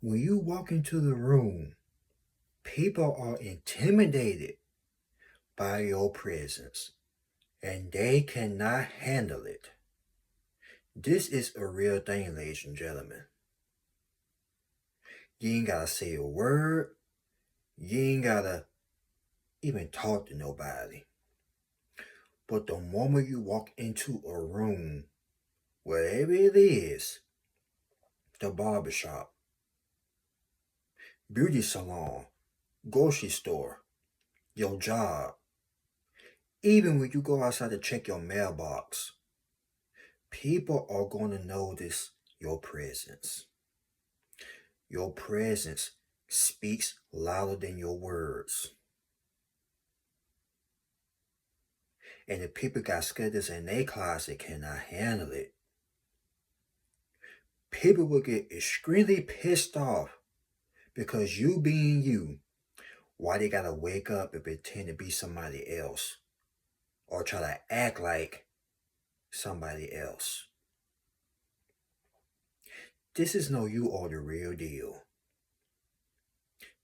When you walk into the room, people are intimidated by your presence and they cannot handle it. This is a real thing, ladies and gentlemen. You ain't gotta say a word, you ain't gotta even talk to nobody. But the moment you walk into a room, wherever it is, the barbershop, beauty salon, grocery store, your job, even when you go outside to check your mailbox, people are going to notice your presence. Your presence speaks louder than your words. And if people got skeletons in their closet cannot handle it, people will get extremely pissed off because you being you, why they gotta wake up and pretend to be somebody else or try to act like somebody else. This is no you are the real deal.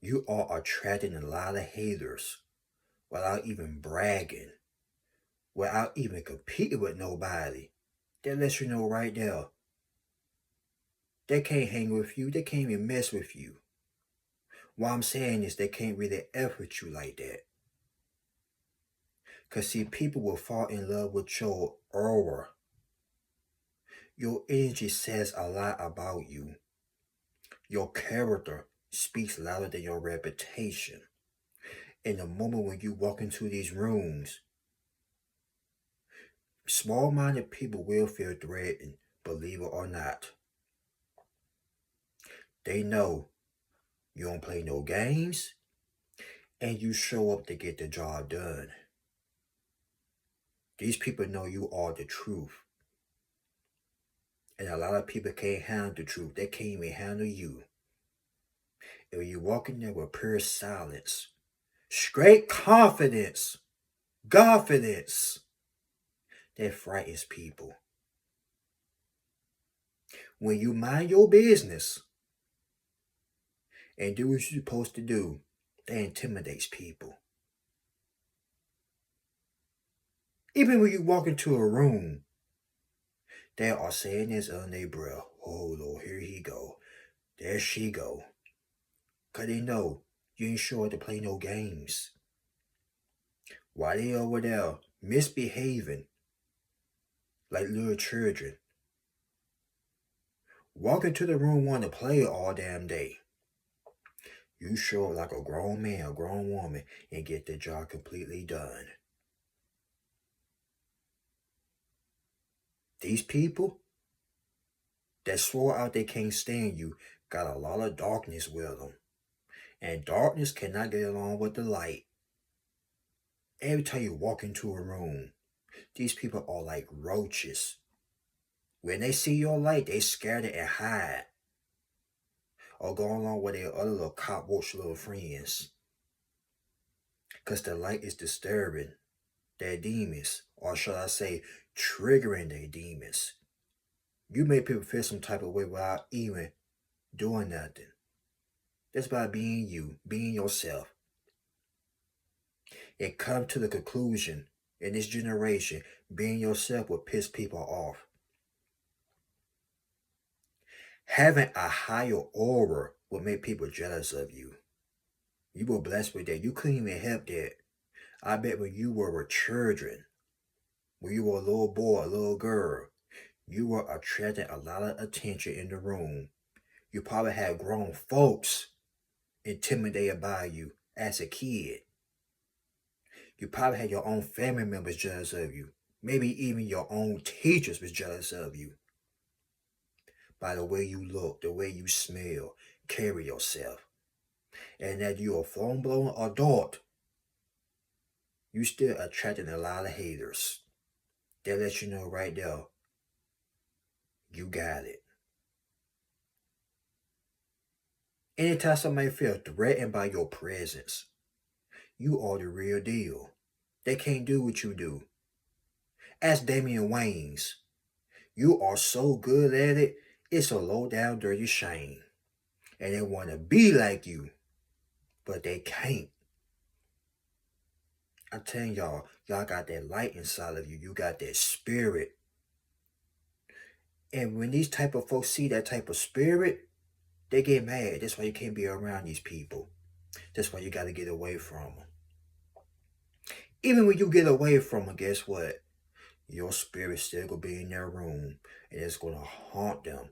You are attracting a lot of haters without even bragging, without even competing with nobody. That lets you know right there. They can't hang with you. They can't even mess with you. What I'm saying is they can't really F with you like that. Because see, people will fall in love with your aura. Your energy says a lot about you. Your character speaks louder than your reputation. In the moment when you walk into these rooms, small-minded people will feel threatened, believe it or not. They know you don't play no games, and you show up to get the job done. These people know you are the truth. And a lot of people can't handle the truth. They can't even handle you. And when you walk in there with pure silence, straight confidence, confidence, that frightens people. When you mind your business and do what you're supposed to do, that intimidates people. Even when you walk into a room, they are saying this under their breath. Oh Lord, here he go. There she go. Cause they know you ain't sure to play no games. While they over there misbehaving like little children, walk into the room wanting to play all damn day. You show up like a grown man, a grown woman, and get the job completely done. These people that swore out they can't stand you got a lot of darkness with them. And darkness cannot get along with the light. Every time you walk into a room, these people are like roaches. When they see your light, they scared it and hide. Or go along with their other little cockroach little friends. Because the light is disturbing their demons. Or shall I say, triggering their demons. You make people feel some type of way without even doing nothing. That's by being you, being yourself. And come to the conclusion in this generation, being yourself will piss people off. Having a higher aura will make people jealous of you. You were blessed with that. You couldn't even help that. I bet when you were children, when you were a little boy, a little girl, you were attracting a lot of attention in the room. You probably had grown folks intimidated by you as a kid. You probably had your own family members jealous of you. Maybe even your own teachers was jealous of you. By the way you look, the way you smell, carry yourself. And that you're a full-blown adult, you still attracting a lot of haters. They let you know right there, you got it. Anytime somebody feels threatened by your presence, you are the real deal. They can't do what you do. Ask Damian Wayans. You are so good at it, it's a low down dirty shame. and they want to be like you, but they can't. I'm telling y'all, y'all got that light inside of you. You got that spirit. And when these type of folks see that type of spirit, they get mad. That's why you can't be around these people. That's why you got to get away from them. Even when you get away from them, guess what? Your spirit still gonna be in their room, and it's gonna haunt them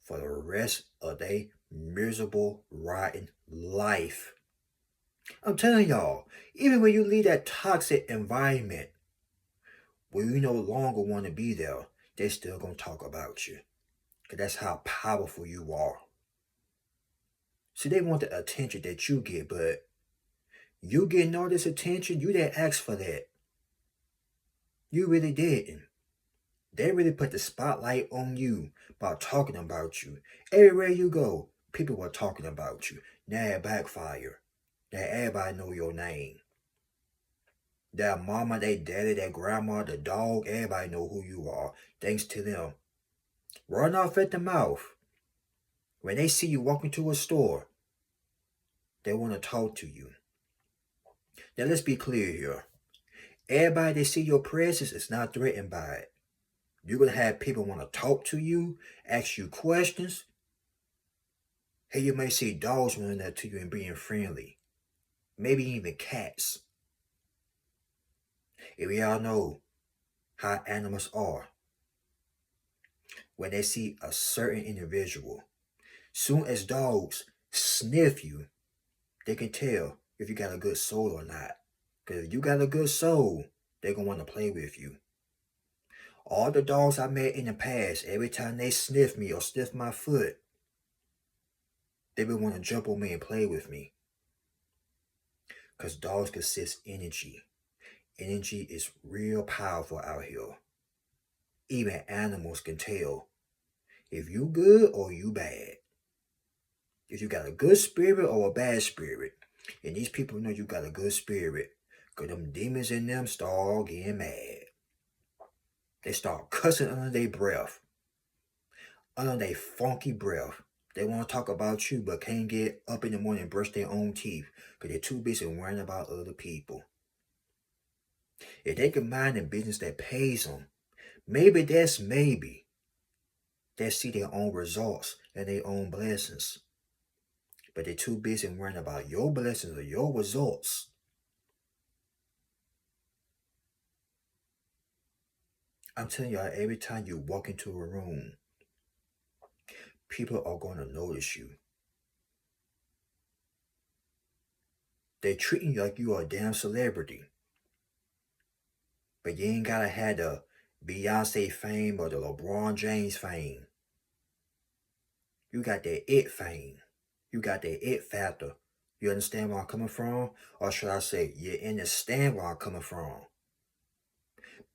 for the rest of their miserable, rotten life. I'm telling y'all, even when you leave that toxic environment where you no longer want to be there, they still gonna talk about you. Cause that's how powerful you are. See, they want the attention that you get, but you getting all this attention, you didn't ask for that. You really didn't. They really put the spotlight on you by talking about you. Everywhere you go, people were talking about you. Now it backfire. Now everybody know your name. That mama, that daddy, that grandma, the dog, everybody know who you are. Thanks to them. Run off at the mouth. When they see you walk into a store, they want to talk to you. Now let's be clear here. Everybody that see your presence is not threatened by it. You're going to have people want to talk to you, ask you questions. Hey, you may see dogs running up to you and being friendly. Maybe even cats. If y'all know how animals are, when they see a certain individual, soon as dogs sniff you, they can tell if you got a good soul or not. Because if you got a good soul, they're going to want to play with you. All the dogs I met in the past, every time they sniff me or sniff my foot, they would want to jump on me and play with me. Because dogs can sense energy. Energy is real powerful out here. Even animals can tell if you good or you bad. If you got a good spirit or a bad spirit. And these people know you got a good spirit. Because them demons in them start getting mad. They start cussing under their breath. Under their funky breath. They want to talk about you but can't get up in the morning and brush their own teeth. Because they're too busy worrying about other people. If they can mind the business that pays them, maybe they see their own results and their own blessings. But they're too busy worrying about your blessings or your results. I'm telling y'all, every time you walk into a room, people are going to notice you. They're treating you like you are a damn celebrity. But you ain't gotta have the Beyonce fame or the LeBron James fame. You got that it fame. You got that it factor. You understand where I'm coming from? Or should I say, you understand where I'm coming from?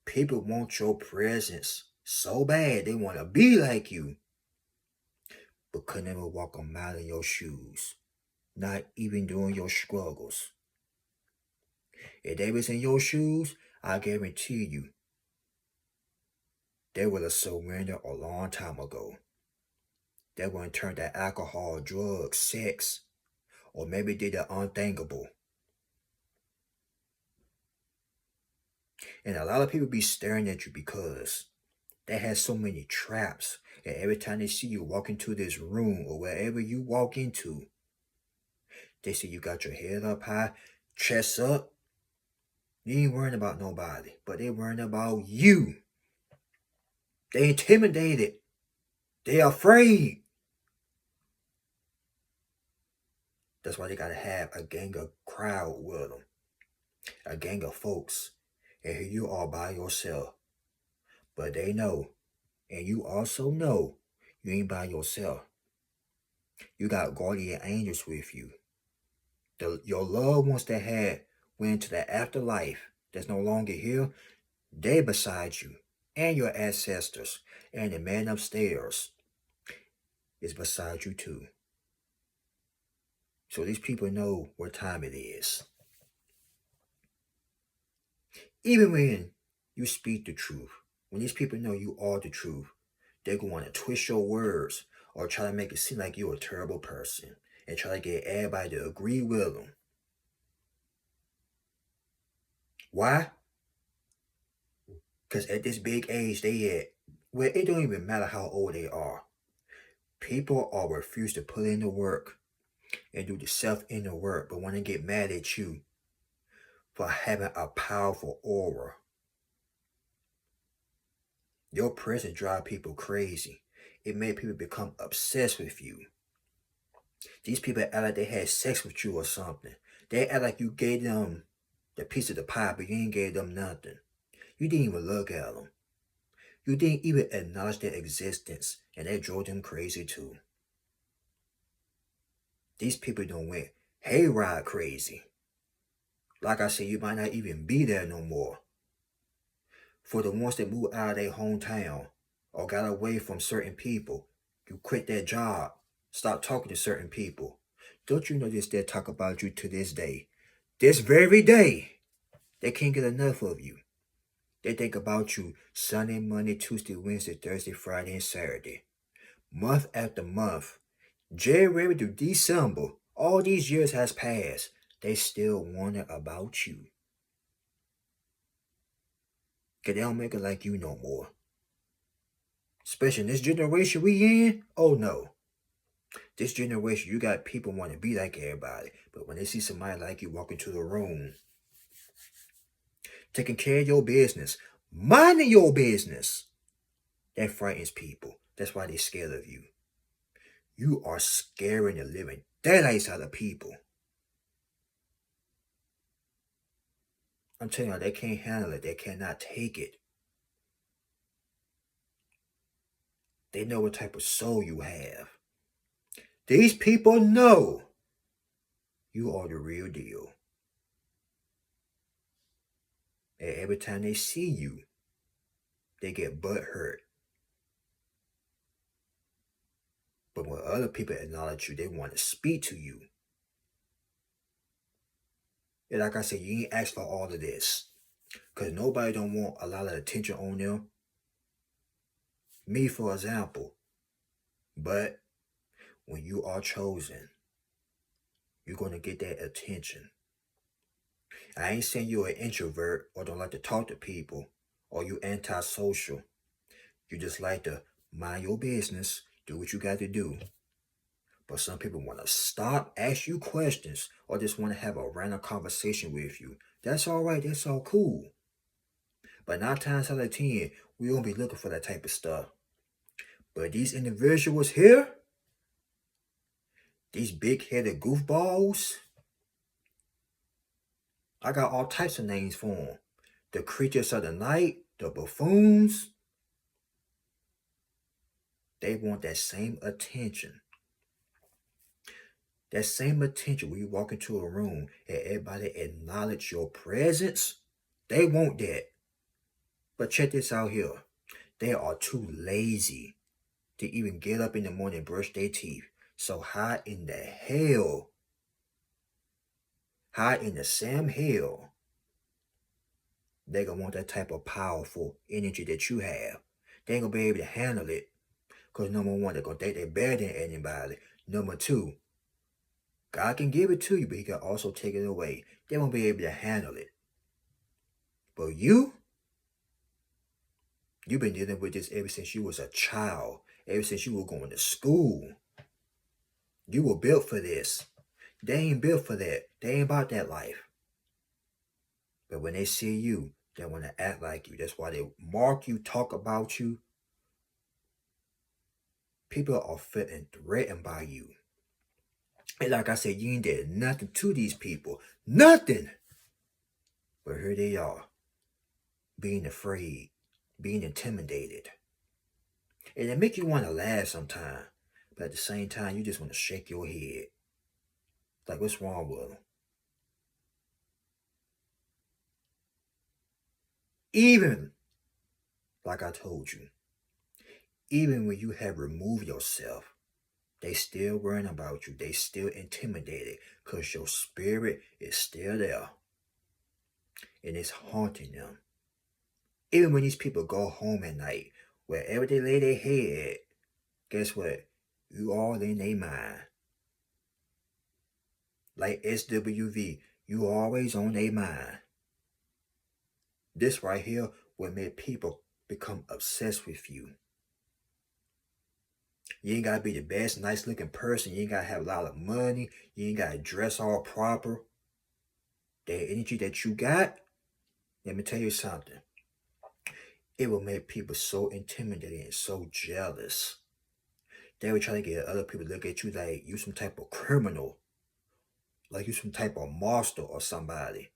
People want your presence so bad they want to be like you. But could never walk a mile in your shoes. Not even during your struggles. If they was in your shoes, I guarantee you, they would have surrendered a long time ago. They wouldn't turn to alcohol, drugs, sex, or maybe did the unthinkable. And a lot of people be staring at you because they have so many traps. And every time they see you walk into this room or wherever you walk into, they see you got your head up high, chest up. You ain't worrying about nobody, but they worrying about you. They intimidated. They afraid. That's why they gotta have a gang of crowd with them. A gang of folks. And here you are by yourself. But they know. And you also know you ain't by yourself. You got guardian angels with you. Your loved ones that went into the afterlife that's no longer here, they beside you. And your ancestors. And the man upstairs is beside you too. So these people know what time it is. Even when you speak the truth, when these people know you are the truth, they're going to twist your words or try to make it seem like you're a terrible person and try to get everybody to agree with them. Why? Because at this big age they at, well, it don't even matter how old they are. People are refused to put in the work and do the self-inner work, but want to get mad at you for having a powerful aura. Your presence drive people crazy. It made people become obsessed with you. These people act like they had sex with you or something. They act like you gave them the piece of the pie, but you ain't gave them nothing. You didn't even look at them. You didn't even acknowledge their existence, and that drove them crazy too. These people don't went hayride crazy. Like I said, you might not even be there no more. For the ones that moved out of their hometown or got away from certain people, you quit that job, stop talking to certain people. Don't you know they still talk about you to this day? This very day, they can't get enough of you. They think about you Sunday, Monday, Tuesday, Wednesday, Thursday, Friday, and Saturday. Month after month, January to December, all these years has passed. They still wonder about you. Cause they don't make it like you no more. Especially in this generation we in, oh no. This generation, you got people want to be like everybody. But when they see somebody like you walk into the room, taking care of your business, minding your business, that frightens people. That's why they're scared of you. You are scaring the living daylights out of people. I'm telling you, they can't handle it. They cannot take it. They know what type of soul you have. These people know you are the real deal. And every time they see you, they get butt hurt. But when other people acknowledge you, they want to speak to you. And like I said, you ain't asked for all of this. Because nobody don't want a lot of attention on them. Me, for example. But when you are chosen, you're going to get that attention. I ain't saying you're an introvert or don't like to talk to people or you antisocial. You just like to mind your business, do what you got to do. But some people want to stop, ask you questions, or just want to have a random conversation with you. That's all right. That's all cool. But 9 times out of 10, we won't be looking for that type of stuff. But these individuals here, these big-headed goofballs, I got all types of names for them. The creatures of the night, the buffoons, they want that same attention. That same attention when you walk into a room and everybody acknowledge your presence, they want that. But check this out here. They are too lazy to even get up in the morning and brush their teeth. So how in the hell, how in the same hell, they gonna want that type of powerful energy that you have? They ain't gonna be able to handle it. Because number one, they're gonna think they're better than anybody. Number two, God can give it to you, but he can also take it away. They won't be able to handle it. But you've been dealing with this ever since you was a child, ever since you were going to school. You were built for this. They ain't built for that. They ain't about that life. But when they see you, they want to act like you. That's why they mark you, talk about you. People are feeling threatened by you. And like I said, you ain't did nothing to these people. Nothing. But here they are, being afraid, being intimidated. And it make you want to laugh sometimes. But at the same time, you just want to shake your head. Like, what's wrong with them? Even, like I told you, even when you have removed yourself, they still worrying about you. They still intimidated because your spirit is still there. And it's haunting them. Even when these people go home at night, wherever they lay their head at, guess what? You all in their mind. Like SWV, you always on their mind. This right here will make people become obsessed with you. You ain't gotta be the best, nice looking person. You ain't gotta have a lot of money. You ain't gotta dress all proper. The energy that you got, let me tell you something. It will make people so intimidated and so jealous. They will try to get other people to look at you like you some type of criminal, like you some type of monster or somebody.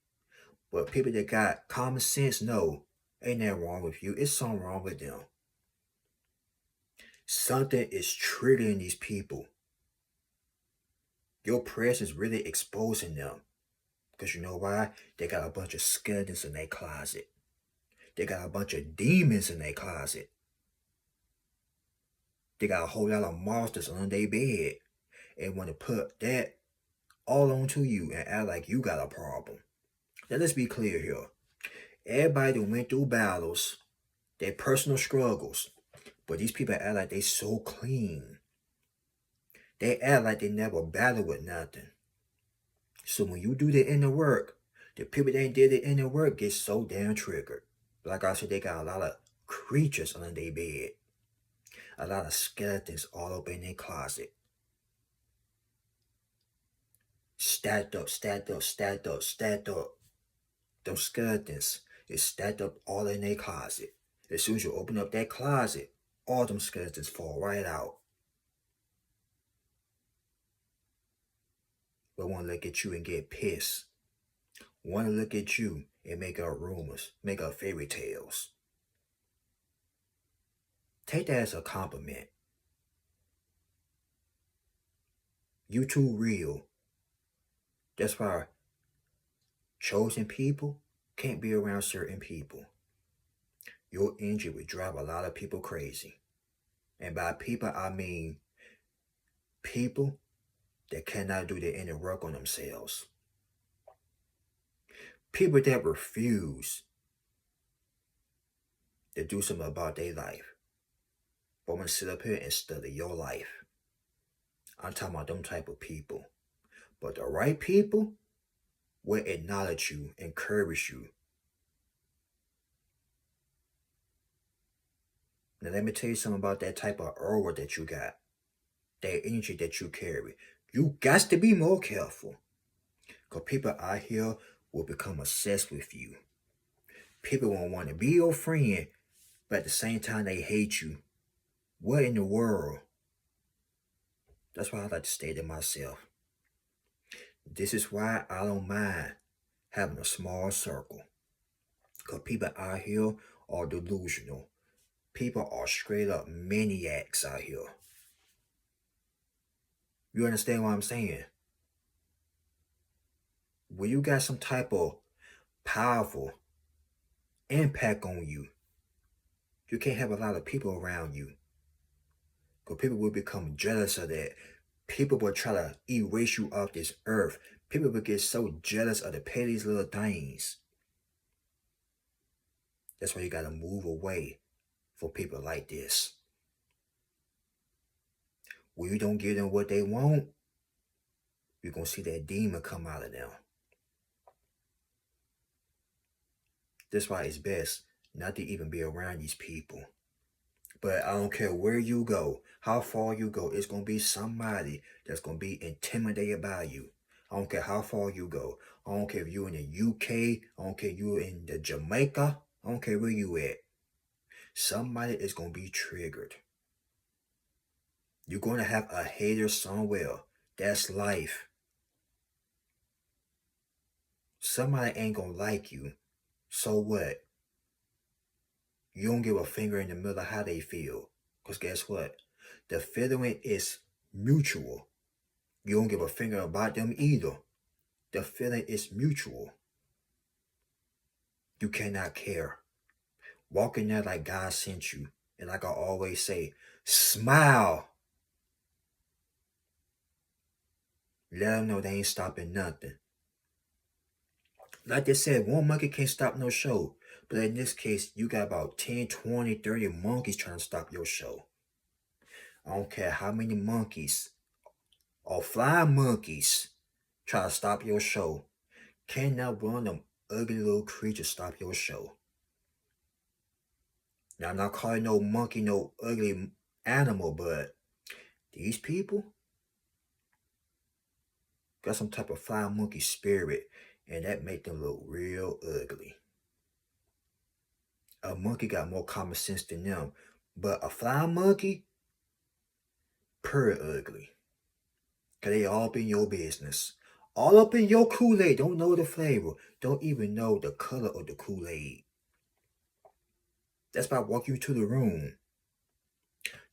But people that got common sense know ain't nothing wrong with you. It's something wrong with them. Something is triggering these people. Your presence really exposing them. Because you know why? They got a bunch of skeletons in their closet. They got a bunch of demons in their closet. They got a whole lot of monsters under their bed. And want to put that all onto you and act like you got a problem. Now let's be clear here. Everybody that went through battles, their personal struggles, but these people act like they so clean. They act like they never battled with nothing. So when you do the inner work, the people that did the inner work get so damn triggered. Like I said, they got a lot of creatures under their bed. A lot of skeletons all up in their closet. Stacked up, stacked up, stacked up, stacked up. Those skeletons is stacked up all in their closet. As soon as you open up that closet, all them skeletons fall right out. But want to look at you and get pissed. Want to look at you and make up rumors, make up fairy tales. Take that as a compliment. You too real. That's why chosen people can't be around certain people. Your energy would drive a lot of people crazy. And by people, I mean people that cannot do the inner work on themselves. People that refuse to do something about their life. But want to sit up here and study your life. I'm talking about them type of people. But the right people will acknowledge you, encourage you. Now let me tell you something about that type of aura that you got. That energy that you carry. You got to be more careful. Because people out here will become obsessed with you. People won't want to be your friend, but at the same time they hate you. What in the world? That's why I like to stay to myself. This is why I don't mind having a small circle. Because people out here are delusional. People are straight up maniacs out here. You understand what I'm saying? When you got some type of powerful impact on you, you can't have a lot of people around you. Because people will become jealous of that. People will try to erase you off this earth. People will get so jealous of the pettiest little things. That's why you got to move away from people like this. When you don't give them what they want, you're going to see that demon come out of them. That's why it's best not to even be around these people. But I don't care where you go, how far you go, it's going to be somebody that's going to be intimidated by you. I don't care how far you go. I don't care if you're in the UK. I don't care if you're in the Jamaica. I don't care where you at. Somebody is going to be triggered. You're going to have a hater somewhere. That's life. Somebody ain't going to like you. So what? You don't give a finger in the middle of how they feel. Because guess what? The feeling is mutual. You don't give a finger about them either. The feeling is mutual. You cannot care. Walk in there like God sent you. And like I always say, smile. Let them know they ain't stopping nothing. Like they said, one monkey can't stop no show. But in this case, you got about 10, 20, 30 monkeys trying to stop your show. I don't care how many monkeys or flying monkeys try to stop your show. Cannot one of them ugly little creatures stop your show. Now, I'm not calling no monkey no ugly animal, but these people got some type of flying monkey spirit, and that make them look real ugly. A monkey got more common sense than them, but a flying monkey, pretty ugly. Cause they all up in your business. All up in your Kool-Aid. Don't know the flavor. Don't even know the color of the Kool-Aid. That's by walking you to the room.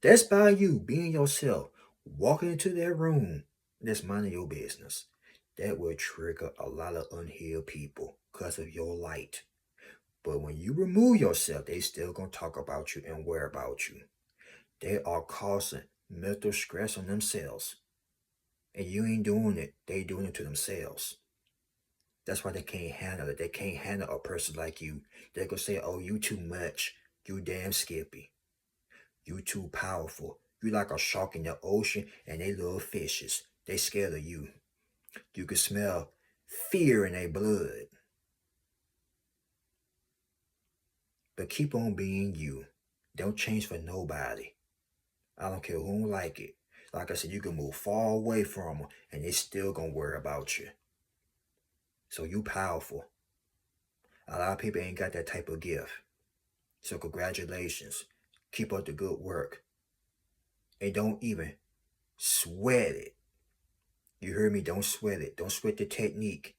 That's by you being yourself. Walking into that room. That's minding your business. That will trigger a lot of unhealed people because of your light. But when you remove yourself, they still gonna talk about you and worry about you. They are causing mental stress on themselves. And you ain't doing it. They doing it to themselves. That's why they can't handle it. They can't handle a person like you. They gonna say, oh, you too much. You damn skippy. You too powerful. You like a shark in the ocean and they little fishes. They scared of you. You can smell fear in their blood. But keep on being you. Don't change for nobody. I don't care who don't like it. Like I said, you can move far away from them and they still gonna worry about you. So you powerful. A lot of people ain't got that type of gift. So congratulations. Keep up the good work. And don't even sweat it. You heard me? Don't sweat it. Don't sweat the technique.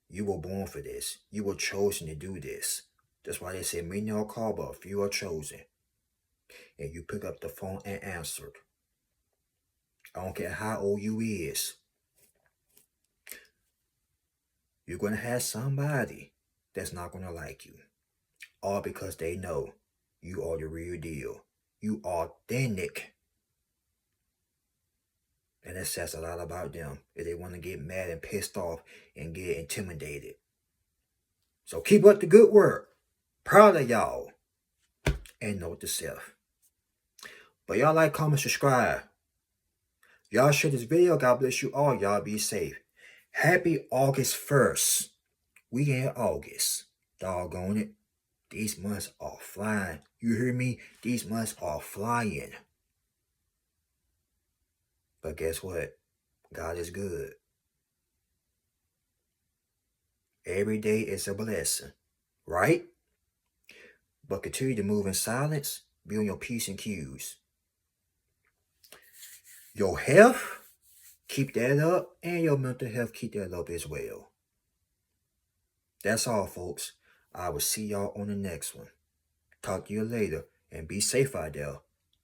You were born for this. You were chosen to do this. That's why they say many are called, but few are chosen. And you pick up the phone and answered. I don't care how old you is. You're going to have somebody that's not going to like you. All because they know you are the real deal. You are authentic. And that says a lot about them if they want to get mad and pissed off and get intimidated. So keep up the good work. Proud of y'all. And note to self. But y'all like, comment, subscribe. Y'all share this video. God bless you all. Y'all be safe. Happy August 1st. We in August. Doggone it. These months are flying. You hear me? These months are flying. But guess what? God is good. Every day is a blessing. Right? But continue to move in silence. Be on your P's and Q's. Your health, keep that up. And your mental health, keep that up as well. That's all, folks. I will see y'all on the next one. Talk to you later. And be safe out there.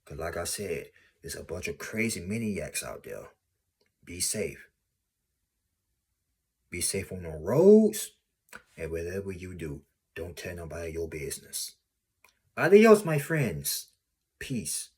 Because like I said, there's a bunch of crazy maniacs out there. Be safe. Be safe on the roads. And whatever you do, don't tell nobody your business. Adios, my friends. Peace.